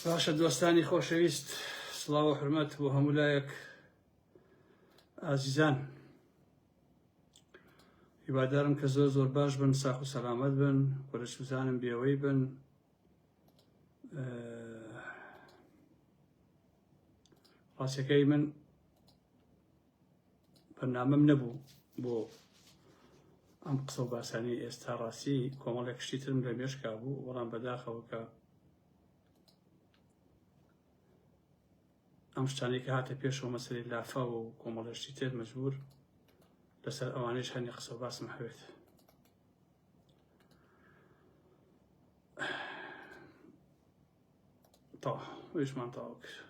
باشە دۆستانی خۆشەویست، سڵاو و حرمەت بۆ هەموو لایەک ئازیزان. هیوادارم کە زۆر باش بن، ساخ و سەلامەت بن، وەرە سوزانم بێوەی بن. ڕاستیەکەی من بەرنامەم نەبوو بۆ ئەم قسە و باسانی ئێستا. ڕاستی کۆمەڵێک شتی ترم لە مێشکا بوو، بەڵام بەداخەوە کە ئەم شتانەی کە هاتە پێشەوە مەسەلەی لافا و کۆمەڵێک شتی تر مەجبور لەسەر ئەوانەیش هەنێ قسە و باسم هەوێت. ویشمان تاوە کرد.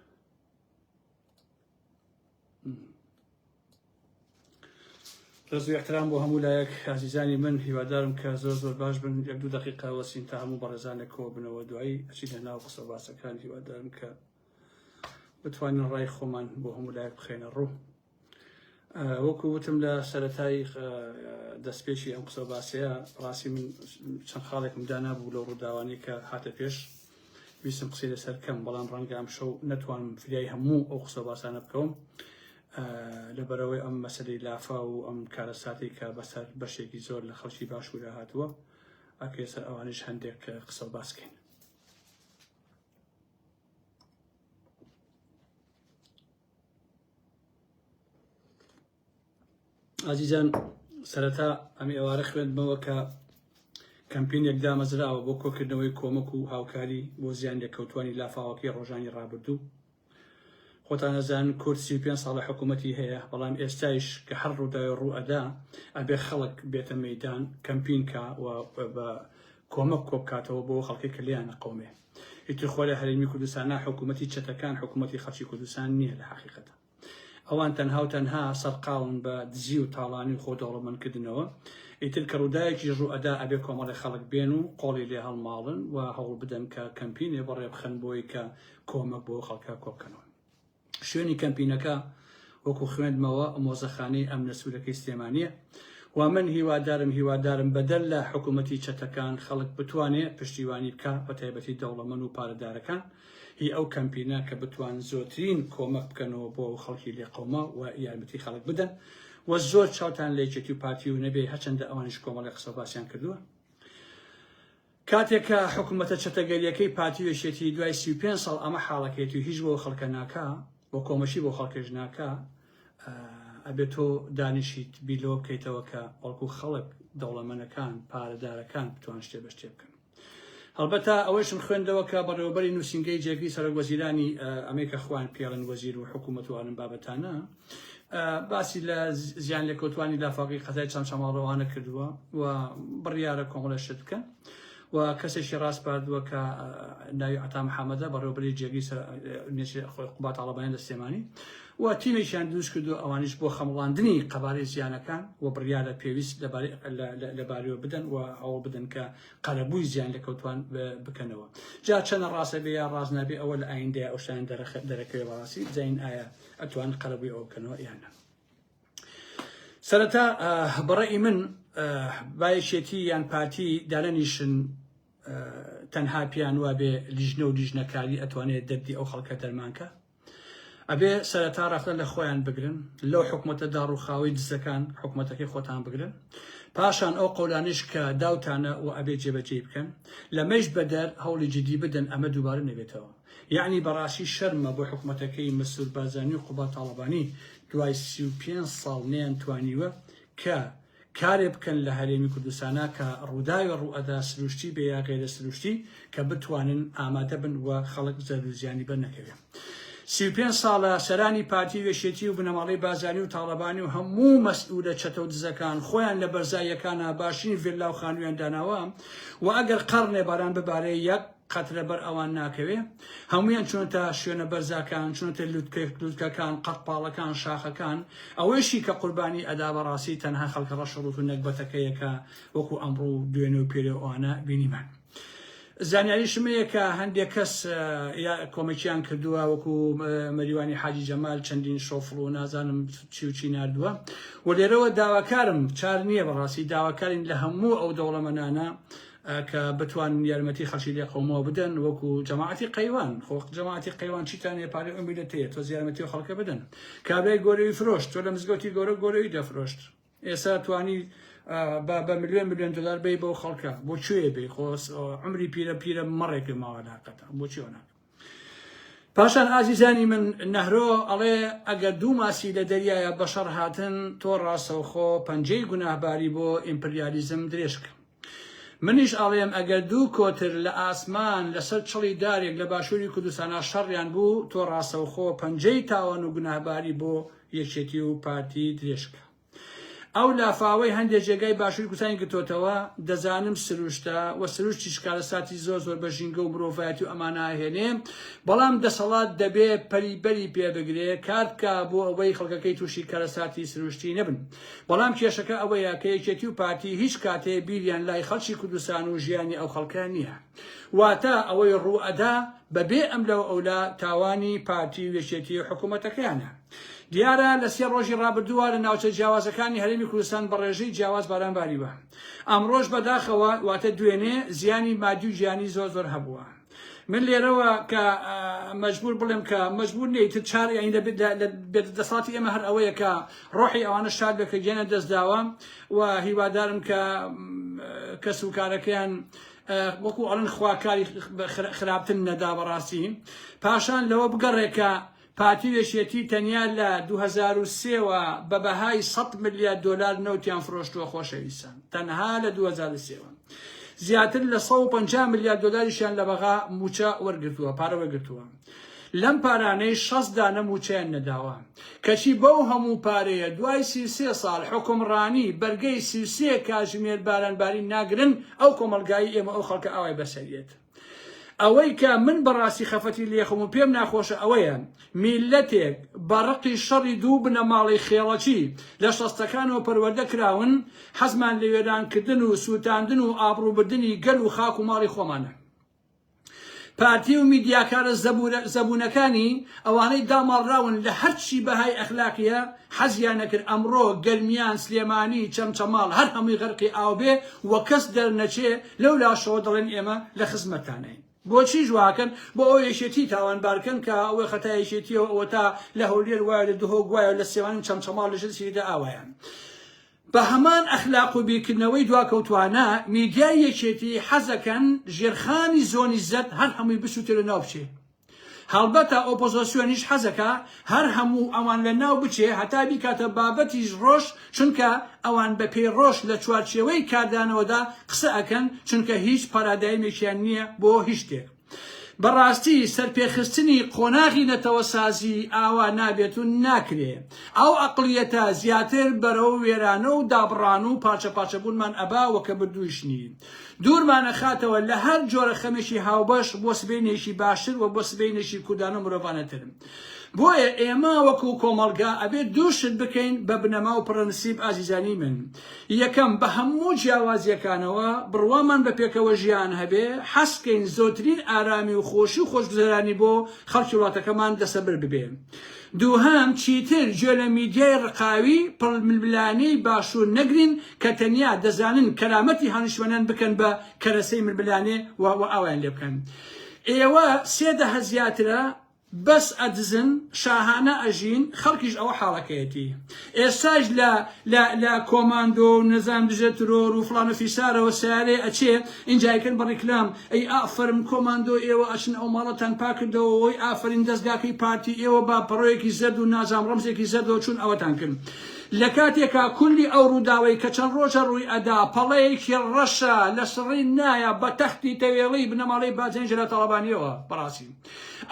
ڕێز و احترام بۆ هەموو لایەک ئازیزانی من. هیوادارم کە زۆر باش بن. یەک دوو دەقیقە وەسین تا هەموو بەڕێزانێکەوە بنەوە، دوایی ئەچینە ناو قسە و باسەکان. هیوادارم کە بتوانین ڕای خۆمان بۆ هەموو لایەک بخێنە ڕوو. وەکو وتم لە سەرەتای دەستپێکی ئەم قسە و باسەیە، ڕاستی من چەند خاڵێکم دانابوو لەو ڕووداوانی کە هاتە پێش. ویستم قسەی لەسەر کەم، بەڵام ڕەنگە ئەم شەو نەتوانم فریای هەموو ئەو قسە و باسانە بکەوم، لەبەرەوەی ئەم مەسەلەی لافا و ئەم کارەساتی کە بەسەر بەشێکی زۆر لە خەڵکی باشوورە هاتووە، ئەکرێ سەر ئەوانش هەندێک قسە و باسکەین. ئازیزان، سەرەتا ئەمی ئێوارە خوێندمەوە کە کەمپینێک دامەزراوە بۆ کۆکردنەوەی کۆمەک و هاوکاری بۆ زیان لێکەوتوانی لافاوەکەی ڕۆژانی ڕابردوو. خۆتان ئەزانن کورد 35 ساڵە حکوومەتی هەیە، بەڵام ئێستایش کە هەر ڕووداوی ڕوو ئەدا ئەبێ خەڵک بێتە مەیدان، کەمپینکە و بە کۆمەک کۆبکاتەوە بۆ خەڵکی کە لیانە قەومێ. ئیتر خۆ لە هەرێمی کوردستانە حکوومەتی چەتەکان حکوومەتی خەڵکی کوردستان نییە لە حەقیقەتە. ئەوان تەنها و تەنها سەرقاڵن بە دزی و تاڵانی و خۆ دەوڵەمەندکردنەوە. ئیتر کە ڕووداوێکی ڕوو ئەدا ئەبێ کۆمەڵی خەڵک بێن و قۆڵی لێ هەڵماڵن و هەوڵ بدەن کە کەمپینێ بەڕێ بخەن بۆی کە کۆمەک بۆ خەڵکە کۆبکەنەوە. شوێنی کەمپینەکە وەکو خوێندمەوە مۆزەخانەی ئەمنە سوورەکەی سلێمانیە، و من هیوادارم بەدەل لە حکوومەتی چەتەکان خەڵک بتوانێت پشتیوانی بکە، بە تایبەتی دەوڵەمەند و پارەدارەکان، هی ئەو کەمپینە کە بتوان زۆرترین کۆمەک بکەنەوە بۆ خەڵکی لێ قەومە و یارمەتی خەڵک بدەن، و زۆر چاوتان لە یەکێتی و پارتی و نەبێ، هەرچەندە ئەوانش کۆمەڵی قسە و باسییان کردووە. کاتێککە حکوومەتە چەتەگەریەکەی پارتی وێشێتی دوای 35 ساڵ ئەمە حاڵەکەیەتی و هیچ بۆ خەڵکە ناکا، بۆ کۆمەشی بۆ خەڵکێژ ناکا، ئەبێت تۆ دانیشیت بیلۆ بکەیتەوە کە بەڵکو خەڵک دەوڵەمەندەکان پارەدارەکان بتوان شتێ بە شتێ بکەن. هەڵبەتە ئەوەشم خوێندەوە کە بەڕێوەبەری نووسینگەی جێگری سەرۆک وەزیرانی ئەمریکا خوان پێڵن وەزیر و حکوومەت و ئەم بابەتانە باسی لە زیان لێکۆتوانی لافاقی قەزای چەند شەماڵەوانە کردووە و بڕیارە کۆمەڵە شت بکەن، و کەسێکی ڕاست باردووە کە ناوی عەتا محەممەدە بەڕێوەبەری جێگری قوبا تاڵەبانی لە سلێمانی، و تیمێکیان دروست کردو ئەوانیش بۆ خەمڵاندنی قەبارەی زیانەکان و بڕیارە پێویست لەبارەوە بدەن و ئەوە بدەن کە قەرەبووی زیان لێکەوتوان بکەنەوە. جا چەنە ڕاستە بێ یا ڕاست نابێ، ئەوە لە ئایندەیە ئەو شتان دەرەکەوێ بەڕاستی زین ئایا ئەتوان قەرەبووی ئەوە بکەنەوە یانە. سەرەتا بەڕێی من بایەشێتی یان پارتی دارەنیشن تەنها پیان وابێ لیژنە و لیژنەکاری ئەتوانێت دەردی ئەو خەڵکە دەرمانکە، ئەبێ سەرەتا ڕاستە لە خۆیان بگرن، لەو حکوومەتە داڕوخاوی دزەکان حکوومەتەکەی خۆتان بگرن، پاشان ئەو قەولانش کە داوتانە و ئەبێ جێبەجێ بکەن، لەمەش بەدەر هەوڵی جدی بدەن، ئەمە دووبارە نەبێتەوە. یعنی بەڕاستی شەرمە بۆ حکوومەتەکەی مەسعود بارزانی و قوبا تاڵەبانی دوای 35 ساڵ نەیانتوانیوە کە کارێ بکەن لە هەرێمی کوردستانە کە ڕووداوی ڕوئەدا سروشتی بێ یا غێرە سروشتی کە بتوانن ئامادە بن و خەڵک زەرزیانی بەر نەکەوێت. 35 ساڵە سەرانی پارتی وێشێتی و بنەماڵی بازاری و تاڵەبانی و هەموو مەسئولە چەتە و دزەکان خۆیان لە بەرزاییەکانە باشین ڤیلا و خانوویان داناوە، و ئەگەر قەڕنێ باران ببارەی یەک قەترە بەر ئەوان ناکەوێ، هەمویان چونەتە شوێنە بەرزاکان، چونەتە لوتکەکان، قەتپاڵەکان، شاخەکان، ئەوەشی کە قوربانی ئەدا بەڕاستی تەنها خەڵکە ڕەشەڕوت و نەکبەتەکەیەکە وەکو ئەمڕۆ و دوێنێ و پێرێ ئەوانە بینیمان. زانیاریشمەیە کە هەندێک کەس کۆمەکییان کردووە، وەکو مەریوانی حاجی جەمال چەندین شۆفڵ و نازانم چی و چی ناردووە، و لێرەوە داواکارم چار نییە بەڕاستی داواکارین لە هەموو ئەو دەوڵەمەندانە کە بتوان یارمەتی خەڵکی لێ قەومەوە بدەن وەکو جەماعەتی قەیوان خۆ جەماعەتی قەیوان چیتان هەیە پارەی ئەمیلەتەیە تۆ یارمەتی خەڵکە بدەن کابرای گۆرەوی فرۆشت تۆ لە مزگەوتی گۆرەوی دەفرۆشت ئێستا توانی بە ملیۆن دلار بێ بۆ خەڵکە بۆ کوێ بێ خۆس عمری پیرە مەڕێکی ماوە ناکەتە بۆچی ناکە پاشان ئازیزانی من نەهرۆ ئەڵێ ئەگەر دوو ماسی لە دەریایە بەشەڕ هاتن تۆ ڕاستەوخۆ پەنجەی گوناهباری بۆ ئیمپریالیزم درێژکە منیش ئەڵێم ئەگەر دوو کۆتر لە ئاسمان لەسەر چڵی دارێک لە باشووری کوردستانە شەڕیان بوو تۆ ڕاستەوخۆ پەنجەی تاوان و گوناهباری بۆ یەکێتی و پارتی درێژکە ئەو لافاوەی هەندێک جێگای باشووری کوردستانی گرتوتەوە دەزانم سروشتە و سروشتی شکارە ساتی زۆر بە ژینگە و مرۆڤایەتی و ئەمانە هێنێ بەڵام دەسەڵات دەبێ پەریبەری پێبگرێ کاتکە بۆ ئەوەی خەڵکەکەی تووشی کارەساتی سروشتی نەبن بەڵام کێشەکە ئەوەیە کە یەکێتی و پارتی هیچ کاتێ بیریان لای خەڵکی کوردستان و ژیانی ئەو خەڵکە نییە واتە ئەوەی ڕوئەدا بەبێ ئەم لەو ئەولا تاوانی پارتی و یەکێتی حکوومەتەکەیانە دیارە لە سێ ڕۆژی ڕابردووە لە ناوچە جیاوازەکانی هەرێمی کوردستان بە ڕێژەی جیاواز بارانباری بە ئەمڕۆژ بەداخەوە واتە دوێنێ زیانی مادی و ژیانی زۆر هەبووە من لێرەوە کە مەجبور بڵێم کە مەجبور نەیت چار یعنی دەسەڵاتی ئێمە هەر ئەوەیە کە ڕۆحی ئەوانە شاد بکە گێنە دەستداوە و هیوادارم کە کەس و کارەکەیان وەکو ئەڵەن خواکاری خراپتن نەدا بەڕاستی پاشان لەوە بگەڕێکە پارتی وێشێتی تەنیا لە 2003ەوە بە بەهای 100 ملیارد دلار نەوتیان فرۆشتووە خۆشەویستان تەنها لە 2003ەوە زیاتر لە 150 ملیارد دلاریشیان لە بەغا موچە وەرگرتووە پارە وەرگرتووە لەم پارانەی 60 دانە موچەیان نەداوە کەچی بەو هەموو پارەیە دوای 33 ساڵ حکومڕانی بەرگەی 33 کاتژمێر بارانباری ناگرن ئەو کۆمەلگایی ئێمە ئەو خەڵکە ئاوای بەسەریێت ئەوەی کە من بەڕاستی خەفەتی لێخم و پێم ناخۆشە ئەوەیە میلەتێک بەڕقی شەڕی دوو بنەماڵی خێڵەکی لە شەستەکانەوە پەروەردە کراون حەزمان لە وێرانکردن و سووتاندن و ئابڕووبردننی گەل و خاک و ماڵی خۆمانە پارتی و میدیاکارە زەبوونەکانی ئەوانەی داماڵراون لە هەرچی بەهای ئەخلاقیە حەزیان نەکرد ئەمڕۆ گەرمیان سلێمانی چەمچەماڵ هەر هەمووی غەرقی ئاو بێ وە کەس دەرنەچێ لەو لاشەوە دەڵێن ئێمە لە خزمەتانەین بۆچی ژواکەن بۆ ئەو یەشێتی تاوانبارکەن کە ئەوەی خەتا یەشێتیەوە ئەوە تا لە هەولێر وایە لە دهۆ گوایە لە سێوان چەمچەماڵ لەژێر سیریدا ئاوایان بە هەمان ئەخلاق و بیرکردنەوەی دواکەوتوانە میدیای یەکێتی حەزەکەن ژێرخانی زۆنی زەد هەر هەمووی بسووتێ لە ناو بچێ هەڵبەتە ئۆپۆزیسیۆنیش حەزەکە هەر هەموو ئەوان لە ناو بچێ هەتا بیکاتە بابەتیش ڕۆژ چونکە ئەوان بە پێی ڕۆژ لە چوارچێوەی کاردانەوەدا قسە ئەکەن چونکە هیچ پارادایمێکیان نییە بۆ هیچ شتێک بەڕاستی سەرپێخستنی قۆناغی نەتەوەسازی ئاوا نابێت و ناکرێ ئەو ئەقلیەتە زیاتر بەرەو وێرانە و دابڕان و پاچەپاچەبوونمان ئەباوە کە بردووشنی دوورمانە خاتەوە لە هەر جۆرە خەمێکی هاوبەش بۆ سبەینێکی باشتر و بۆ سبەینێکی کودانە مرۆڤانەترن بۆیە ئێمە وەکو کۆمەڵگا ئەبێت دووشت بکەین بە بنەما و پڕەنسیب ئازیزانی من یەکەم بە هەموو جیاوازیەکانەوە بڕوامان بە پێکەوە ژیان هەبێ حەسکەین زۆرترین ئارامی و خۆشی و خۆشگوزەرانی بۆ خەڵکی وڵاتەکەمان دەسەبر ببێ دووهەم چیتر گوێ لە میدیای ڕقاوی ململانەی باشوور نەگرین کە تەنیا دەزانن کەرامەتی هەنیشتوانیان بکەن بە کەرەسەی ململانێ و ئەویان لێ بکەن ئێوە 3 زیاترە بەس ئەدزن شاهانە ئەژین خەڵکیش ئەوە حاڵەکەیەتی ئێستاش لە کۆماندۆ و نەزان دژە ترۆر و فڵانە فیسارەوە سیارێ ئەچێ ئینجایکن بە ڕیکلام ئەی ئافرم کۆماندۆ ئێوە ئەچن ئەو ماڵەتان پاکردەوە ئەوی ئافرین دەستگاکەی پارتی ئێوە با پەڕۆیەکی زەرد و نازام ڕەمزێکی زەردەوە چون ئەوەتان کرد لە کاتێکا کولی ئەو ڕووداوەی کە چەند ڕۆژە ڕووی ئەدا پەڵەیەکی ڕەشە لە سڕی نایە بە تەختی تەوێڵی بنەماڵی باجێنج لە تەڵەبانیەوە بەڕاستی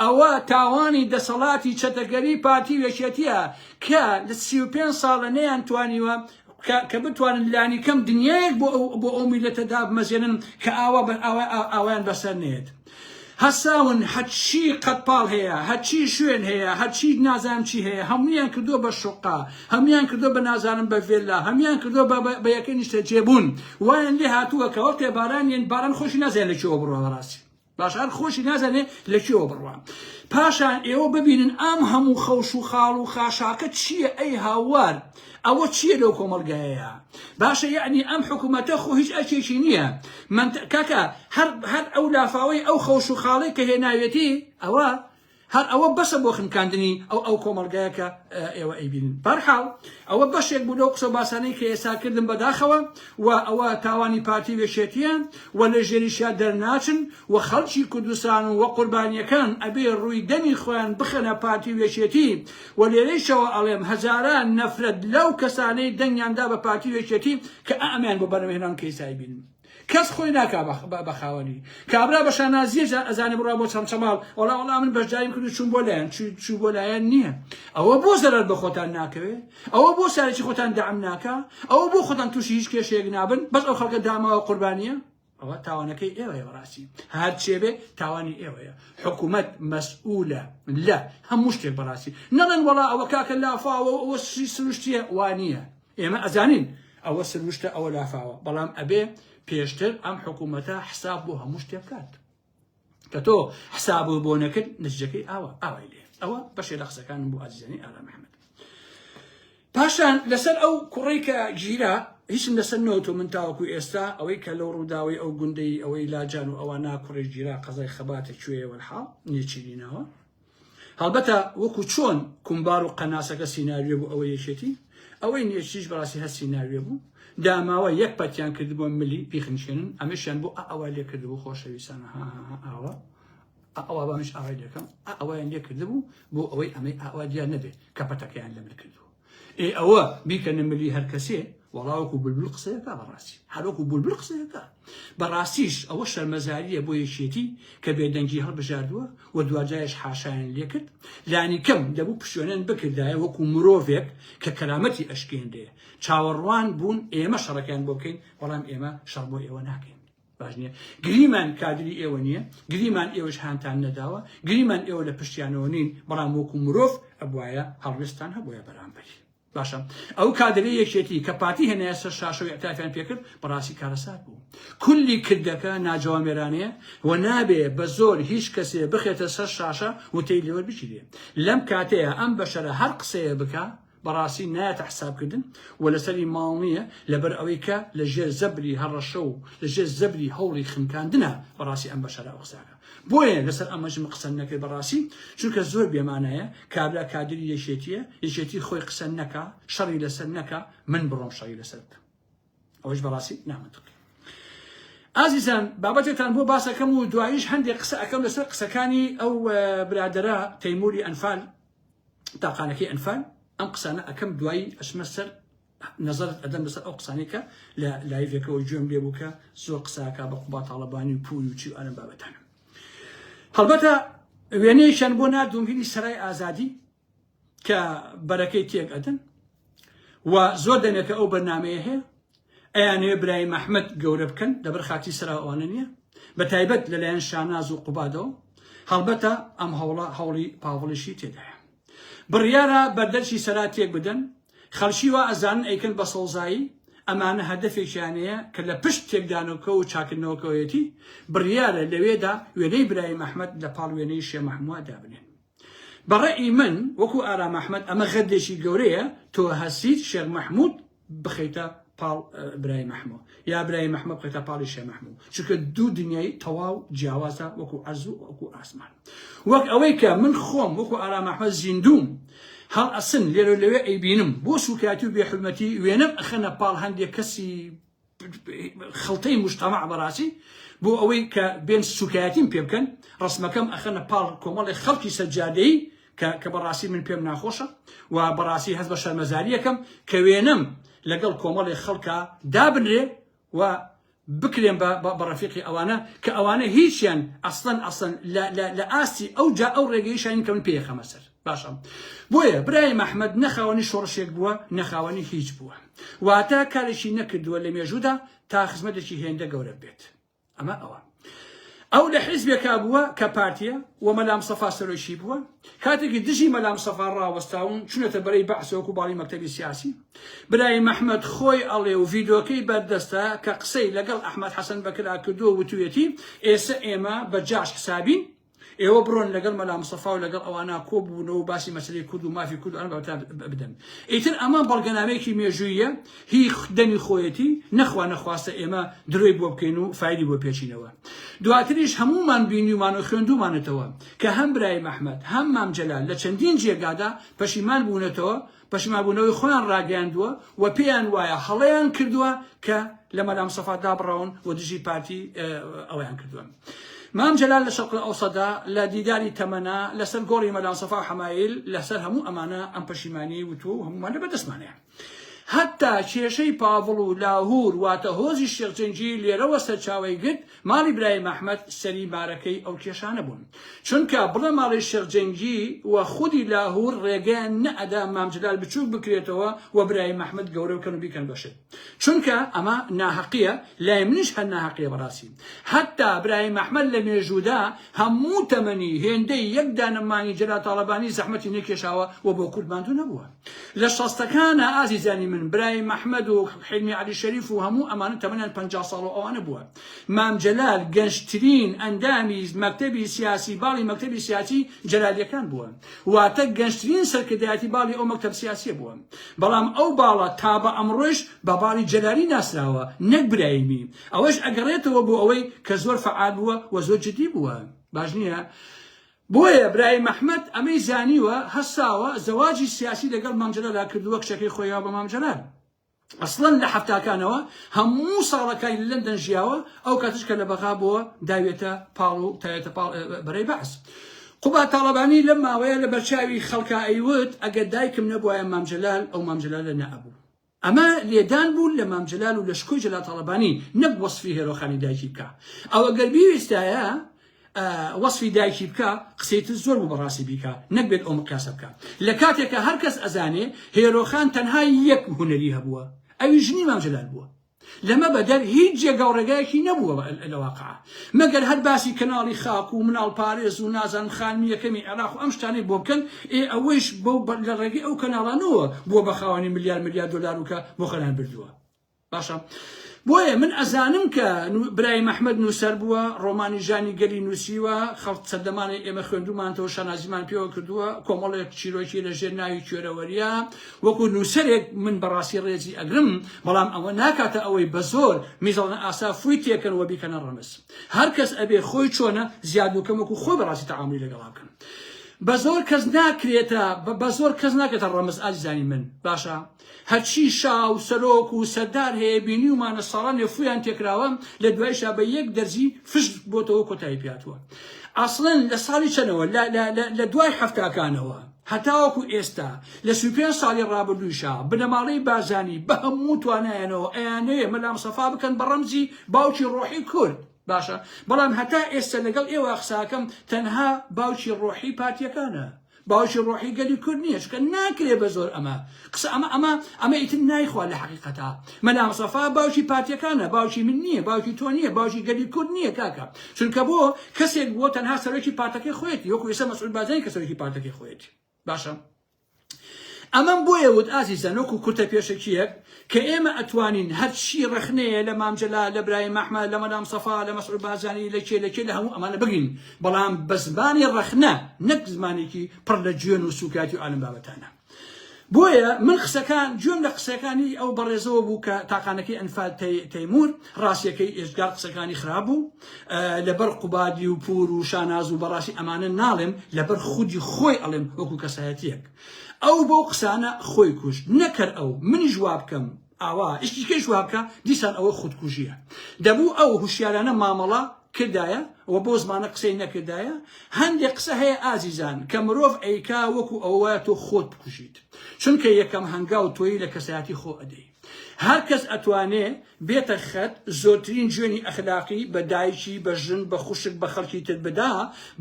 ئەوە تاوانی دەسەڵاتی چەتەگەری پارتی وێشێتیە کە لە 35 ساڵە نەیانتوانیوە کە بتوانن لانی کەم دنیایەک بۆ ئەو میلەتەدا بمەزێنن کە ئاوایان بەسەر نێت هەساون هەچی قەتپاڵ هەیە هەچی شوێن هەیە هەچی نازانم چی هەیە هەمویان کردو بە شوقا هەمویان کردو بە نازانم بە ڤێلا هەمویان کردو بە یەکەی نیشتە جێبوون وایان لێ هاتووە کە وەختێ بارانیان باران خۆشی نازانێت لەکوێوە بڕوە بەڕاستی باش هەر خۆشی نازانێت لەکوێوە بڕوە پاشان ئێوە ببینن ئەم هەموو خەوش و خاڵ و خاشاکە چییە ئەی هاوار ئەوە چییە لەو کۆمەڵگایەیە باشە یعنی ئەم حکوومەتە خۆ هیچ ئەچێکی نییە کاکە هەر ئەو لافاوەی ئەو خەوش و خاڵی کە هێناوێتی ئەوە هەر ئەوە بەسە بۆ خنکاندنی ئەو کۆمەڵگایە کە ئێوە ئەیبینن بەرحاڵ ئەوە بەشێک بوو لەو قسە باسانەی کە ئێستا کردن بەداخەوە و ئەوە تاوانی پارتی وێشێتیە و لە ژێریشیا دەرناچن و خەڵکی کوردستان و قوربانیەکان ئەبێ ڕووی دەمی خۆیان بخەنە پارتی وێشێتی و لێرەیشەوە ئەڵێم هەزاران نەفرەت لەو کەسانەی دەنگیاندا بە پارتی وێشێتی کە ئەمیان بۆ بەرەمهێنان کەیسای بینن کەس خۆی ناکا بەخاوەنی کابرا بە شانازیە ئەزانێ بڕا بۆ چەمچەماڵ وەڵا من بەشداریم کرد و چوون بۆ لایەن چوو بۆ لایەن نییە ئەوە بۆ زەرەر بە خۆتان ناکەوێت ئەوە بۆ سارێکی خۆتان دەعم ناکا ئەوە بۆ خۆتان تووشی هیچ کێشەیەک نابن بەس ئەو خەڵکە داماوە قوربانیە ئەوە تاوانەکەی ئێوەیە بەڕاستی هەر چێبێ تاوانی ئێوەیە حکوومەت مەسئولە لە هەموو شتێک بەڕاستی نەڵێن وەڵا ئەوە کاکە لافاوە ئەوە سروشتیە وانییە ئێمە ئەزانین ئەوە سروشتە ئەوە لافاوە بەڵام ئەبێ پێشتر ئەم حکوومەتە حساب بۆ هەموو شتێک بکات کە تۆ حساب بۆ نەکرد نتیجەکەی ئاوای لێ ئەوە بەشێ لە قسەکانم بۆ ئازیزانی ئالا محەممەد پاشان لەسەر ئەو کوڕی کە گیرا هیچم لەسەر نەوتۆ من تاوەکو ئێستا ئەوەی کە لەو ڕووداوی ئەو گوندەی ئەوەی لاجان و ئەوە ناکوڕی گیرا قەزای خەباتە کوێ وەرحاڵ نیەچینینەوە هەڵبەتە وەکو چۆن کومبار و قەناسەکە سیناریۆ بوو ئەوە یەکێتی ئەوەی نیەچیش بەڕاستی هەست سیناریۆ بوو داماوە یەک پەتیان کردبووە ملی بیخنشێنن ئەمەشیان بۆ ئەوە لێ کردبوو خۆشەویستانە ئەوە بەمش ئاوای لەکەم ئەوەیان لێ کردبوو بۆ ئەوەی ئەمەی ئاوا دیار نەبێ کە پەتەکەیان لەمل کردووە ئەوە بیکەنە ملی هەر کەسێ وەڵاوەکو بولبول قسەیەکە بەڕاستی هەروەکو بولبول قسەیەکە بەڕاستیش ئەوە شەرمەزاریە بۆ یەکێتی کە بێدەنگی هەڵبژاردووە و دوجایش حاشایان لێ کرد لانی کەم دەبوو پشتێنان بکردایە وەکو مرۆڤێک کە کەرامەتی ئەشکێندێ چاوەڕوان بوون ئێمە شەڕەکان بۆ بکەین بەڵام ئێمە شەڕ بۆ ئێوە ناکەین باش نییە گریمان کادری ئێوە نییە گریمان ئێوەش هاانتان نەداوە گریمان ئێوە لە پشتیانەوە نین بەڵام وەکو مرۆڤ ئەبواە هەڵوێستان هەبووە بەرامبەری باشە ئەو کادری یەکێتی کە پاتی هێنایە سەر شاشەوەی ئەتافیان پێکرد بەڕاستی کارەسات بوو کولی کردەکە ناجوامێرانەیە و نابێ بە زۆر هیچ کەسێ بخێتە سەر شاشە وتەی لێوە بچیرێ لەم کاتەیە ئەم بەشەرە هەر قسەیە بکە بەڕاستی نایەتە حسابکردن و لەسەری ماڵ نییە لەبەر ئەوەی کە لە ژێر زەبری هەڕەشە و لە ژێر زەبری هەوڵی خنکاندنە بەڕاستی ئەم بەشەرە قساکە بۆیە لەسەر ئەمەژم قسە نەکرد بەڕاستی چونکە زۆر بێمانەیە کابرا کادری یەکێتی خۆی قسە نەکا شەڕی لەسەر نەکا من بڕۆم شەڕی لەسەر بکە ئەوەش بەڕاستی نامەتوقی ئازیزان بابەتێکتان بۆ باسەکەم و دواییش هەندێک قسە ئەەکەم لەسەر قسەکانی ئەو برادەرە تەیموری ئەنفال تاقانەکەی ئەنفال ئەم قسانە ئەەکەم دوایی ئەچمە سەر نظرت ئەدەم بەسەر ئەو قسانێکە لە لایڤێکەوە گوێم لێ بوو کە زۆر قساکە بە قوبا تاڵەبانی و پووی و چی ئەم بابەتانە هەڵبەتە وێنەیەکیان بۆ نردومهێنی سەرای ئازادی کە بەرەکەی تێک ئەدەن و زۆر دەمێکە ئەو بەرنامەیە هەیە ئەیانەیە برای مەحمەد گەورە بکەن لەبەر خاتی سەراوانە نییە بە تایبەت لەلایەن شاناز و قوبادەوە هەڵبەتە ئەم هەوڵی پاوڵشی تێدایە بڕیارە بەردەرچی سەرا تێک بدەن خەڵکی وا ئەزانن ئەیکەن بە سەوزایی ئەمانە هەدەفێکیانەیە کە لە پشت تێکدانەوەکە و چاکردنەوەکەوەیەتی بڕیارە لەوێدا وێنەی برای مەحمەد لە پاڵ وێنەی شێ مەحمووە دابنێن بەڕێی من وەکو ئارا مەحمەد ئەمە غەردێکی گەورەیە تۆ هەسیت شێخ مەحموود بخەیتە پاڵ برای مەحموود یا برای مەحمەد بخەیتە پاڵی شێ مەحموود چونکە دوو دنیای تەواو جیاوازە وەکو ئەرز و وەکو ئاسمان وەک ئەوەی کە من خۆم وەکو ئارا مەحمەد زیندوم هەڵ ئەسن لێرە لەوێ ئەیبینم بۆ سوکاتی و بێحرمەتی وێنەم ئەخەنە پاڵ هەندێک کەسی خەڵتەی مجتەمع بەڕاستی بۆ ئەوەی کە بێن سوکایەتیم پێ بکەن ڕسمەکەم ئەخەنە پاڵ کۆمەڵی خەڵکی سەجادەیی کە بەڕاستی من پێم ناخۆشە و بەڕاستی هەست بە شەرمەزاریەکەم کە وێنەم لەگەڵ کۆمەڵی خەڵکە دابنرێ و بکرێن بە ڕەفیقی ئەوانە کە ئەوانە هیچیان ئەسڵەن لە ئاستی ئەو ڕێگەیشانی کە من پێیەخەمە سەر باشە بۆیە برای مەحمەد نەخاوەنی شۆڕشێک بووە نەخاوەنی هیچ بووە واتە کارێکی نەکردووە لە مێژوودا تا خزمەتێکی هێندە گەورە بێت ئەمە ئەوە ئەو لە حیزبێکا بووە کە پارتیە و مەلام سەفا سەرۆشی بووە کاتێکی دژی مەلام سەفا ڕاوەستاون چونەتە بەرەی بەحسەوەکو باڵی مەکتەبی سیاسی برای مەحمەد خۆی ئەڵێ و ڤیدۆکەی بەردەستە کە قسەی لەگەڵ ئەحمەد حەسەن بەکرا کردووە وتوێتی ئێستا ئێمە بە جاش حسابین ئێوە بڕۆن لەگەڵ مەلا مستەفا و لەگەڵ ئەوانە کۆبوونەوە و باسی مەسلەی کورد و مافی کورد ئەمە بدەن. ئیتر ئەمە بەڵگەنامەیەکی مێژوویە، هی دەمی خۆیەتی نەخوا نەخواستە ئێمە درۆی بۆ بکەین و فایدی بۆ پێچینەوە. دواتریش هەمومان بینیومان و خوێندومانێتەوە کە هەم برای مەحمەد هەم مام جەلال لە چەندین جێگادا پەشیمان بوونەتەوە، پەشیمانبوونەوەی خۆیان ڕاگەیاندووە و پێیان وایە هەڵەیان کردووە کە لە مەلا مستەفا دابڕەون و دژی پارتی ئەوەیان کردووە. مام جەلال لە شەرقی ئەوسەدا لە دیداری تەمەنا لەسەر گۆڕی مەلا مستەفا و حەمایل لەسەر هەموو ئەمانە ئەم پەشیمانی وتو و هەمومان لەبەردەستمانەیە. حتا کێشەی پاڤڵ و لاهور واتە هۆزی شێخجەنگی لێرەوە سەرچاوی گرت ماڵی برای مەحمەد سەری مارەکەی ئەو کێشانە بوون، چونکە بڵێ ماڵی شێخجەنگی و خودی لاهور ڕێگەیان نەئەدا مام جەلال بچووک بکرێتەوە و برای مەحمەد گەورە بکەن و بیکەن بەشێت، چونکە ئەمە ناحەقیە، لای منیش هەر ناحەقیە بەڕاستی. حتا برای مەحمەد لە مێژوودا هەموو تەمەنی هێندەی یەک دانەمانی جەلال تاڵەبانی زەحمەتی نەکێشاوە و بۆ کورد ماندوو نەبووە. لە شەستەکانە ئازیزانی من برای مەحمەد و حلمی علی شەریف و هەموو ئەمانە تەمەنیان 50 ساڵ و ئەوانە بووە. مام جەلال گەنجترین ئەندامی مەکتەبی سیاسی باڵی مەکتەبی سیاسی جەلالیەکان بووە، واتە گەنجترین سەرکردایەتی باڵی ئەو مەکتەب سیاسیە بووە. بەڵام ئەو باڵە تا بە ئەمڕۆژ بە باڵی جەلالی ناسراوە، نەک برایمی. ئەوەش ئەگەڕێتەوە بۆ ئەوەی کە زۆر فعال بووە و زۆر جدی بووە. باش نییە؟ بۆیە برای مەحمەد ئەمەی زانیوە هەساوە زەواجی سیاسی لەگەڵ مام جەلالا کردووە کچەکەی خۆیەوە بە مام جەلال. ئەسڵەن لە هەفتاکانەوە هەموو ساڵەکانی لە لەندەن ژیاوە، ئەو کاتش کە لە بەغا بووە داوێتە پاڵ و تایەتە پاڵ بەرەی بەعس. قوبا تاڵەبانی لەم ماوەیە لە بەرچاوی خەڵکا ئەیوت ئەگەر دایکم نەبووایە مام جەلال ئەو مام جەلالە نەئەبوو. ئەمە لێدان بوو لە مام جەلال و لە شکۆی جەلال تاڵەبانی، نەک وەسفی هێرۆخانی دایکی بکە. ئەوە گەر بیویستایە وەسفی دایکی بکە قسەیتر زۆر بوو بەڕاستی بیکە، نەک بێت ئەو مقیاسە بکە. لە کاتێکە هەر کەس ئەزانێ هێرۆخان تەنها یەک هونەری هەبووە، ئەوی ژنی مام جەلال بووە. لەمە بەدەر هیچ جێگا و ڕێگایەکی نەبووە لە واقعە، مەگەر هەر باسی کەناڵی خاک و مناڵ پارێز و نازان خانمی یەکەمی عێراق و ئەم شتانەی بۆ بکەن، ئەوەیش لە ڕێگەی ئەو کەناڵانەوە بووە بە خاوەنی ملیار دۆلار و کە بۆ خەلان بردووە. باشە، بۆیە من ئەزانم کە برای مەحمەد نووسەر بووە، ڕۆمانی ژانی گەلی نووسیوە، خەڵک سەردەمانی ئێمە خوێندومانەوە، شانازیمان پێوە کردووە، کۆمەڵێک چیرۆکی لە ژێر ناوی کوێرەوەریە، وەکو نووسەرێک من بەڕاستی ڕێزی ئەگرم، بەڵام ئەوە ناکاتە ئەوەی بە زۆر میزەڵە ئاسا فوی تێکەنەوە بیکەنە ڕەمز. هەر کەس ئەبێ خۆی چۆنە زیاد و کەم وەکو خۆی بەڕاستی تەعاملی لەگەڵا بکەن. بە زۆر کەس ناکرێتە بە زۆر کەس ناکێتە ڕەمز ئازیزانی من. باشە، هەرچی شاو سەرۆک و سەردار هەیە بینیومانە ساڵان لێفویان تێکراوە، لە دوایشا بە یەک دەرزی فشت بۆتەوە کۆتایی پێاتوە. ئەسڵەن لە ساڵی چەنەوە لە دوای هەفتاکانەوە هەتاوەکو ئێستا لە 35 ساڵی ڕابردوویشا بنەماڵەی بازانی بە هەموو توانایەنەوە ئەیانەیە مەلا مستەفا بکەن بە ڕەمزی باوکی ڕۆحی کورد. باشە، بەڵام هەتا ئێستا لەگەڵ ئێوە قساکەم تەنها باوکی ڕۆحی پارتیەکانە، باوکی ڕۆحی گەلی کورد نییە، چکە ناکرێ بە زۆر ئەمە قسە ئەمە ئیتر نایخوا لە حەقیقەتا. مەلا مستەفا باوکی پارتیەکانە، باوکی من نییە، باوکی تۆ نییە، باوکی گەلی کورد نییە کاکە، چونکە بۆ کەسێک بۆ تەنها سەرۆکی پارتەکەی خۆیەتی، وەکو ئێستا مەسعود بارزانی کە سەرۆکی پارتەکەی خۆیەتی. باشە، ئەمەم بۆیە وت ئازیزان وەکو کورتە پێشەکیەک کە ئێمە ئەتوانین هەرچی ڕەخنەیە لە مام جەلال، لە برای مەحمەد، لە مەلا مستەفا، لە مەسعود بارزانی، لە کێ لە هەموو ئەمانە بگین، بەڵام بە زمانی ڕەخنە، نەک زمانێکی پڕ لە گوێن و سوکاتی و عالم بابەتانە. بۆیە من قسەکان گوێم لە قسەکانی ئەو بەڕێزەوە بوو کە تاقانەکەی ئەنفال تەیمور ڕاستیەکەی ئێژگار قسەکانی خراپ بوو، لەبەر قوبادی و پور و شاناز و بەڕاستی ئەمانە ناڵێم، لەبەر خودی خۆی ئەڵێم وەکو کەسایەتیەک. ئەو بۆ قسانە خۆی کوشت، نەکەر ئەو منی جواب بکەم ئاوا ئشتیکەی جواب بکە، دیسان ئەوە خودکوژیە. دەبوو ئەو هوشیارانە مامەڵە کردایە و بۆ زمانە قسەی نەکردایە. هەندێک قسە هەیە ئازیزان کە مرۆڤ ئەیکا وەکو ئەوە تۆ خۆت بکوژیت، چونکە یەکەم هەنگاو تۆی لە کەسایەتی خۆ ئەدەی. هەر کەس ئەتوانێ بێتە خەت زۆرترین جوێنی ئەخلاقی بە دایکی، بە ژن، بە خوشک، بە خەڵکی تر بدا،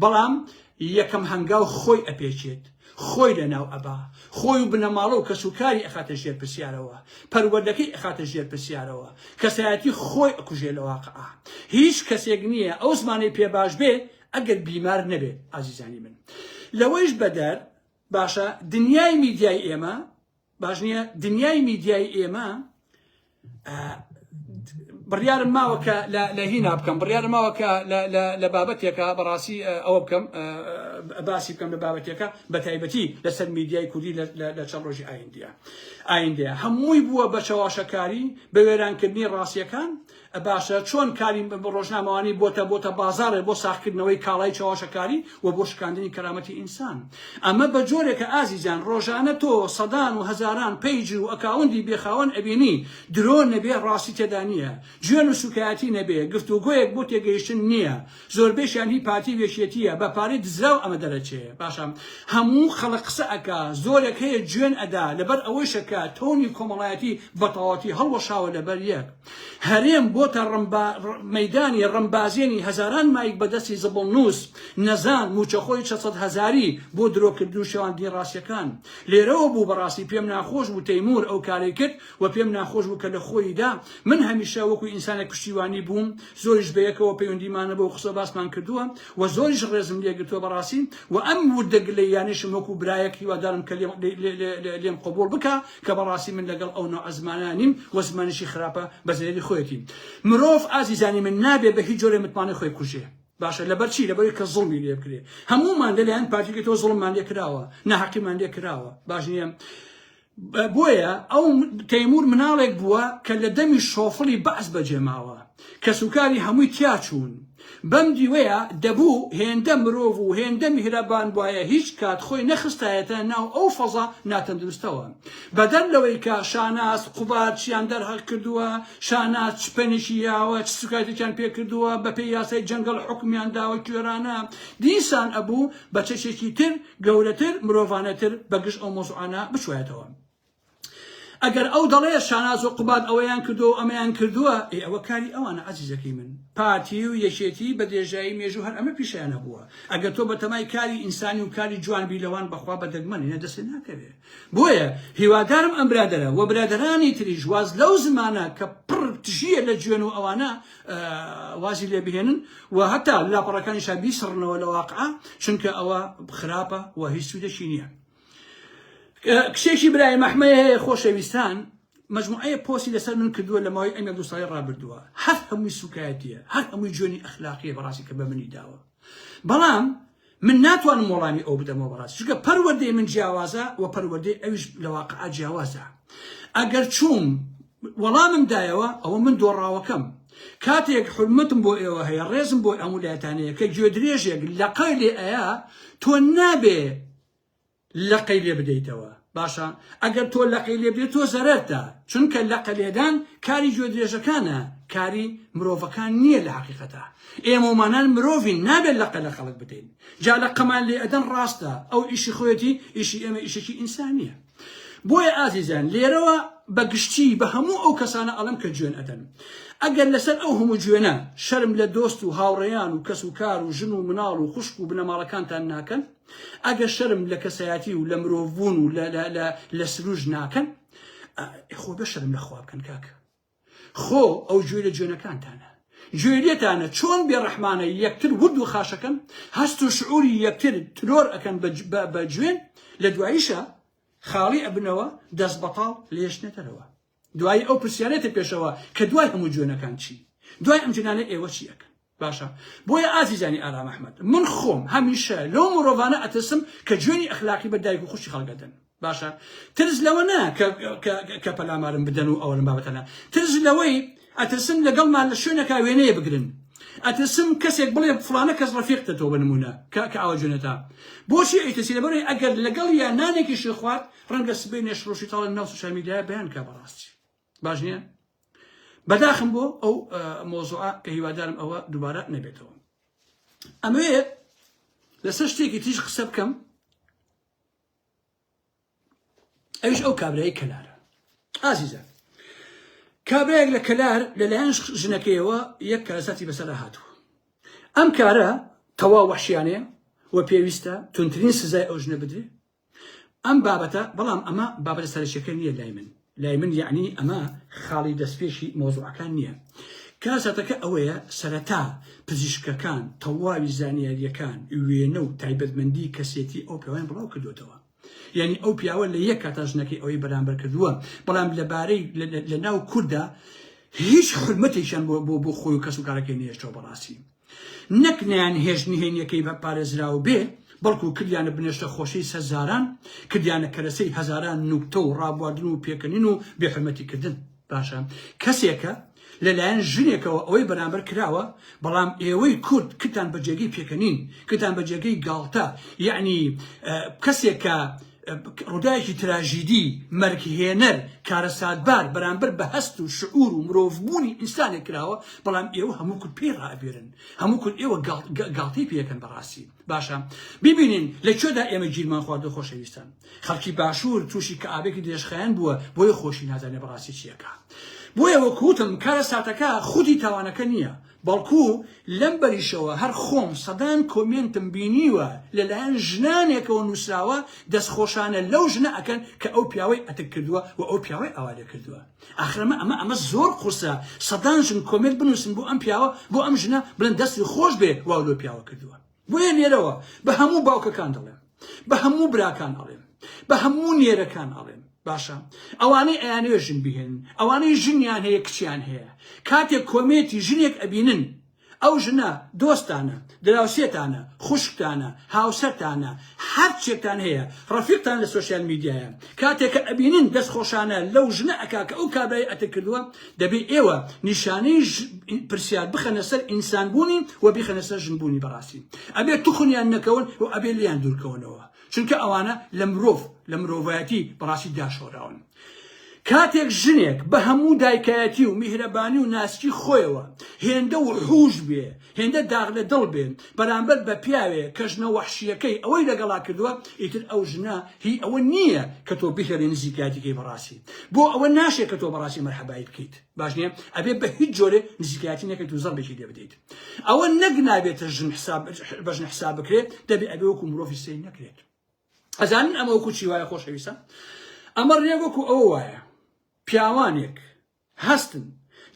بەڵام یەکەم هەنگاو خۆی ئەپێچێت، خۆی لەناو ئەبا، خۆی و بنەماڵە و کەسوکاری ئەخاتە ژێر پرسیارەوە، پەروەردەکەی ئەخاتە ژێر پرسیارەوە، کەسایەتی خۆی ئەکوژێ لە واقعە. هیچ کەسێک نییە ئەو زمانەی پێباش بێ ئەگەر بیمار نەبێت ئازیزانی من. لەوەیش بەدەر باشە دنیای میدیای ئێمە، باش نییە دنیای میدیای ئێمە بڕیارم ماوە کە لە هینا بکەم بڕیارم ماوە کە لە بابەتێکە بەڕاستی ئەوە بکەم باسی بکەم لە بابەتێکە بە تایبەتی لەسەر میدیای کوردی لە چەند ڕۆژی ئایندەیە هەمووی بووە بە چاواشەکاری بە وێرانکردنی ڕاستیەکان باشە چۆن کاری ڕۆژنامەوانی بۆتە بازارێ بۆ ساختکردنەوەی کاڵای چاواشەکاری و بۆ شکاندنی کەرامەتی ئینسان ئەمە بە جۆرێکە ئازیزان ڕۆژانە تۆ سەدان و هەزاران پیج و ئەکاوندی بێخاوەن ئەبینی درۆ نەبێ ڕاستی تێدا نییە گوێن و سوکایەتی نەبێ گفتوگۆیەک بۆ تێگەیشتن نییە زۆربەیشیان هی پارتی وێشێتیە بە پارەی دزرا و ئەمە دەرەچێ باشە هەموو خەڵک قسە ئەکا زۆرێک هەیە گوێن ئەدا لەبەر ئەوەی شەکە تۆنی کۆمەڵایەتی بەتەواوەتی هەڵوەشاوە لەبەر یەک هەرێم بۆتە مەیدانی ڕەمبازێنی هەزاران مایک بەدەستی زەبڵنووس نەزان موچەخۆی 600 هەزاری بۆ درۆکردن و شێواندنی ڕاستیەکان لێرەوە بوو بەڕاستی پێم ناخۆش بوو تەیمور ئەو کارەی کرد و پێم ناخۆش بوو کە لە خۆیدا من هەمیشە وەکو ئینسانێک پشتیوانی بووم زۆریش بەیەکەوە پەیوەندیمانە بەو قسە باسمان کردووە و زۆریش ڕێزم لێگرتووە بەڕاستی و ئەم وردەگلەیانیشم وەکو برایەک هیوادارم کە لێم قبول بکە کە بەڕاستی من لەگەڵ ئەو نوع ئەزمانە نیم و زمانیشی خراپە بەزێری خۆیەتی مرۆڤ ئازیزانی من نابێ بە هیچ جۆرێ متمانەی خۆی کوژێ باشە لەبەرچی لەبەری کە زوڵمی لێ بکرێ هەمومان لەلایەن پارتیەکەی تۆ زوڵممان لێ کراوە ناحەقیمان لێ کراوە باش نییە بۆیە ئەو تەیمور مناڵێک بووە کە لە دەمی شۆفڵی بەعس بەجێماوە کە سوکاری هەمووی تیاچوون بەم دیوەیە دەبوو هێندە مرۆڤ و هێندە میهرەبان بواە هیچ کات خۆی نەخستایەتە ناو ئەو فەزا ناتەندروستەوە بەدەر لەوەی کە شاناس قوبات چیان دەرهەڵ کردووە شاناس چپەنێکی یاوە چ سوکایەتێکیان پێ کردووە بە پێی یاسای جەنگەڵ حکمیان داوە کوێرانە دیسان ئەبوو بە چەشێکی تر گەورەتر مرۆڤانەتر بەگشت ئەو مۆزوعانە بچوایەتەوە ئەگەر ئەو دەڵێ شاناز و قوبات ئەوەیان کردو ئەمەیان کردووە ئەوە کاری ئەوانە عەزیزەکەی من پارتی و یەکێتی بە دێژایی مێژوو هەر ئەمە پیشیان هەبووە ئەگەر تۆ بەتەمای کاری ئینسانی و کاری جوان بیلەوان بەخوا بە دەگمەنی نەدەسێ ناکەوێ بۆیە هیوادارم ئەم برادەرە و برادەرانی تریش واز لەو زمانە کە پڕ تژیە لە گوێن و ئەوانە وازی لێ بهێنن و هەتا لاپەڕەکانیشان بیسڕنەوە لە واقعە چونکە ئەوە خراپە و هیچ سوودێکی نییە کشێکی برای مەحمەیە هەیە خۆشەویستان مجموعەیە پۆستی لەسەر من کردووە لە ماوەی ئەم 2 ساڵی ڕابردووە هەر هەمووی سوکایەتیە هەر هەمووی جوێنی ئەخلاقیە بەڕاستی کە بە منی داوە بەڵام من ناتوانم وەڵامی ئەو بدەمەوە بەڕاستی چونکە پەروەردەی من جیاوازە و پەروەردەی ئەویش لە واقعە جیاوازە ئەگەر چووم وەڵامم دایەوە ئەوە من دۆڕاوەکەم کاتێک حرمەتم بۆ ئێوە هەیە ڕێزم بۆ ئەم وڵاتانەیە کە گوێ درێژێک لەقەی لێ ئەیە تۆ نابێ لەقەی لێ بدەیتەوە باشە ئەگەر تۆ لەقەی لێ بدەیت تۆ زەرەرتە چونکە لەقە لێدان کاری گوێ درێژەکانە کاری مرۆڤەکان نییە لە حەقیقەتە ئێمەمانان مرۆڤین نابێت لەقە لە خەڵک بدەین جا لەقەمان لێ ئەدەن ڕاستە ئەو ئیشی خۆیەتی ئیشی ئێمە ئیشێکی ئینسانیە بۆیە ئازیزان لێرەوە بەگشتی بە هەموو ئەو کەسانە ئەڵم کە گوێن ئەدەن ئەگەر لەسەر ئەو هەموو گوێنە شەرم لە دۆست و هاوڕێیان و کەس و کار و ژن و مناڵ و خوشک و بنەماڵەکانتان ناکەن ئەگەر شەرم لە کەسایەتی و لە مرۆڤبوون و لە سروژ ناکەن خۆ بە شەرم لە خوا بکەن کاکە خۆ ئەو گوێ لە گوێنەکانتانە گوێلێتانە چۆن بێڕەحمانە یەکتر ورد و خاشەکەن هەست و شعوری یەکتر ترۆر ئەکەن بە گوێن لە دواییشە خاڵی ئەبنەوە دەست بەتاڵ لێشنێتەرەوە دوای ئەو پرسیارێتە پێشەوە کە دوای هەموو جوێنەکان چی دوای ئەم جنانە ئێوە چی ئەکەن باشە بۆیە ئازیزانی ئارام ئەحمەد من خۆم هەمیشە لەو مرۆڤانە ئەترسم کە گوێنی ئەخلاقی بە دایک و خوشی خەڵکەدەن باشە ترس لەوە نا کە پەلامارم بدەن و ئەوە لەم بابەتەنە ترس لەوەی ئەترسم لەگەڵمان لە شوێنێکا وێنەیە بگرن ئەترسم کەسێک بڵێ فڵانە کەس ڕەفیقتە تۆ بە نمونە کە ئاوا جوێنەتا بۆچی ئەیترسی لەبەرەوەی ئەگەر لەگەڵ یان نانێکیشی خوارد ڕەنگە سبەی نێشڕۆشی تاڵە ناو سوشیال میدیایە بەیان کە بەڕاستی باش نییە بەداخم بۆ ئەو مۆزوعە کە هیوادارم ئەوە دووبارە نەبێتەوە ئەمەوێت لەسەر شتێکی تیژ قسە بکەم ئەویش ئەو کابرای کەلارە ئازیزە کابرایەک لە کەلار لەلایەن ژنەکەیەوە یەک کارەساتی بەسەرا هاتووە ئەم کارە تەواو وەحشیانەیە و پێویستە تونترین سزای ئەو ژنە بدرێ ئەم بابەتە بەڵام ئەمە بابەتە سەرچیەکە نییە لای من یعنی ئەمە خاڵی دەستپێشی مۆزوعەکان نییە کارەساتەکە ئەوەیە سەرەتا پزیشکەکان تەواوی زانیاریەکان وێنە و تایبەتمەندی کەسێتی ئەو پیاوەیان بڵاو کردوتەوە یعنی ئەو پیاوە لە یەک کاتا ژنەکەی ئەوەی بەرامبەر کردووە بەڵام لەبارەی لە ناو کووردا هیچ حرمەتێکیان بۆ خۆی و کەس و کارەکەی نێشتەوە بەڕاستی نەک نەیانهێشتنی هێنیەکەی بە پارێزراو بێ بەڵکو کردیانە بنێشتە خۆشەی سەرزاران کردیانە کەرەسەی هەزاران نوکتە و ڕابواردن و پێکەنین و بێحرمەتیکردن باشە کەسێکە لەلایەن ژنێکەوە ئەوەی بەرامبەر کراوە بەڵام ئێوەی کورد کتان بە جێگەی پێکەنین کتان بە جێگەی گاڵتە یعنی کەسێکە ڕووداوێکی تراژیدی مەرگهێنەر کارەساتبار بەرامبەر بە هەست و شعور و مرۆڤبوونی ئینسانێک کراوە بەڵام ئێوە هەموو کورد پێی ڕابێرن هەموو کورد ئێوە گاڵتەی پێکەن بەڕاستی باشە ببینین لەکوێدا ئێمە گیرمان خواردە خۆشەویستان خەڵکی باشوور تووشی کە ئابێکی دێشخایەن بووە بۆیە خۆشی نازانێ بەڕاستی چیەکە بۆیە وەکوتم کارەساتەکە خودی تاوانەکە نییە بەڵکو لەم بەریشەوە هەر خۆم سەدان کۆمنتم بینیوە لەلایەن ژنانێکەوە نووسراوە دەستخۆشانە لەو ژنە ئەکەن کە ئەو پیاوەی ئەتک کردووە و ئەو پیاوەی ئاوادە کردووە ئاخرەمە ئەمە زۆر قورسە سەدان ژن کۆمنت بنووسن بۆ ئەم پیاوە بۆ ئەم ژنە بڵێن دەستی خۆش بێ واو لۆ پیاوە کردووە بۆیە نێرەوە بە هەموو باوکەکان دەڵێم بە هەموو براکان ئەڵێم بە هەموو نێرەکان ئەڵێم باشە ئەوانەی ئەیانەوێ ژن بهێن ئەوانەی ژنیان هەیە کچیان هەیە کاتێک کۆمێتی ژنێک ئەبینن ئەو ژنە دۆستانە دراوسێتانە خوشکتانە هاوسەرتانە هەر چێکتان هەیە ڕەفیقتان لە سوۆسیال میدیایە کاتێککە ئەبینن دەستخۆشانە لەو ژنە ئەکا کە ئەو کابرای ئەتە کردووە دەبێت ئێوە نیشانەی پرسیار بخەنە سەر ئینسانبوونی و بیخەنە سەر ژنبوونی بەڕاستی ئەبێت توخنیان نەکەون و ئەبێت لیان دوورکەونەوە چونکە ئەوانە لە مرۆڤایەتی بەڕاستی داشۆراون کاتێک ژنێک بە هەموو دایکایەتی و میهرەبانی و ناسکی خۆیەوە هێندە و حوش بێ هێندە داغ لە دڵ بێن بەرامبەر بە پیاوێ کە ژنە وەحشیەکەی ئەوەی لەگەڵا کردووە ئیتر ئەو ژنە هی ئەوە نییە کە تۆ بهێڵێ نزیکایەتیکەی بەڕاستی بۆ ئەوە ناشێت کە تۆ بەڕاستی مەرحەبایی بکەیت باش نییە ئەبێ بە هیچ جۆرێ نزیکایەتی نەکەیت و زەڵبێکی لێ بدەیت ئەوە نەک نابێتە بە ژن حساب بکرێت دەبێ ئەبێ وەکو مرۆڤی سەی نەکرێت ئەزانن ئەمە وەکو چی وایە خۆشەویستە ئەمە ڕێک وەکو ئەوە وایە پیاوانێک هەستن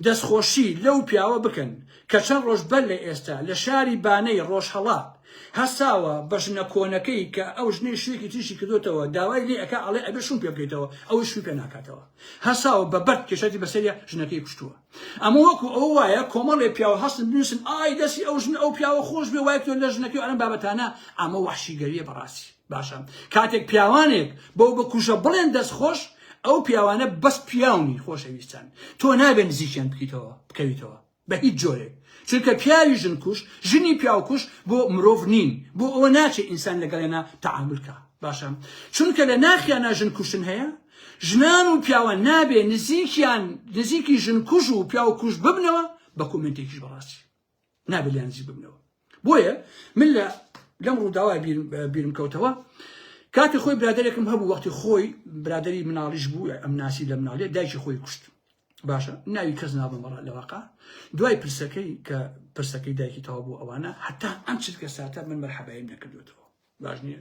دەستخۆشی لەو پیاوە بکەن کە چەند ڕۆژ بەر لە ئێستا لە شاری بانەی ڕۆژهەڵات هەساوە بە ژنە کۆنەکەی کە ئەو ژنەی شوێکی تریشی کردوتەوە داوای لێ ئەکا ئەڵێ ئەبێ شوم پێ بکەیتەوە ئەوەی شووی پێ ناکاتەوە هەساوە بە بەرد کێشەتی بەسەریە ژنەکەی کوشتووە ئەمە وەکو ئەو وایە کۆمەڵێ پیاوە هەستن بنووسن ئای دەستی ئەو ژن ئەو پیاوە خۆش بێ وای تۆ لە ژنەکەی ئەم بابەتانە ئەمە وەحشیگەریە بەڕاستی باشە کاتێک پیاوانێک بەو بکوژە بڵێن دەستخۆش ئەو پیاوانە بەس پیاونی خۆشەویستان تۆ نابێن نزیکیان بکەویتەوە بە هیچ جۆرێک چونکە پیاوی ژن کوش ژنی پیاو کوش بۆ مرۆڤ نین بۆ ئەوە ناچێت ئینسان لەگەڵێنە تەعاملکە باشە چونکە لە ناخیانە ژن کوشتن هەیە ژنان و پیاوە نابێ نزیکی ژن کوش و پیاو کوش ببنەوە بە کۆمنتێکیش بەڕاستی نابێ لیان نزیک ببنەوە بۆیە من لەم ڕووداوای بیرم کەوتەوە کاتی خۆی برادێکم هەبوو وەختی خۆی برادری مناڵیش بوو ئەم ناسی لە مناڵێ دایکی خۆی کوشت باشە ناوی کەس نابم لەواقع دوای پرسەکەی کە پرسەکەی دایکی تەوا بوو ئەوانە حتا ئەم چرکە ساتە من مەرحەبایم نەکردوێتەوە باش نییە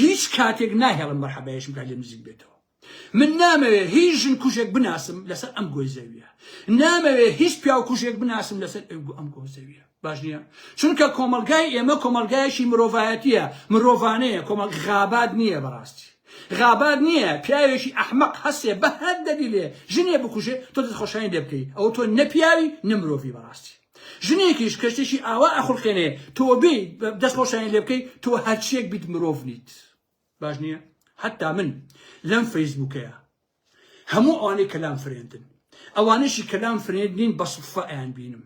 هیچ کاتێک ناهێڵم مەرحەبایشم کات لێ نزیک بێتەوە من نامەوێ هیچ ژن کوشێک بناسم لەسەر ئەم گۆی زەویە نامەوێ هیچ پیاو کوشێک بناسم لەسەر ئەم گۆی زەویە باش نییە چونکە کۆمەلگای ئێمە کۆمەلگایشی مرۆڤایەتیە مرۆڤانەیە کۆمەڵ غابات نییە بەڕاستی غابات نییە پیاوێکی ئەحمەق هەسێ بە هەر دەلیلێ ژنێ بکوژێ تۆ دەستخۆشانی لێ بکەی ئەو تۆ نەپیاوی نەمرۆڤی بەڕاستی ژنێکیش کەشتێکی ئاوا ئەخڵقێنێ تۆ بێ دەستخۆشانی لێ بکەی تۆ هەرچیەک بیت مرۆڤ نیت باش نییە حتا من لەم فەیسبووکەیە هەموو ئەوانەی کەلام فرێندن ئەوانشی کەلام فرێندین بە سوفە ئەیان بینم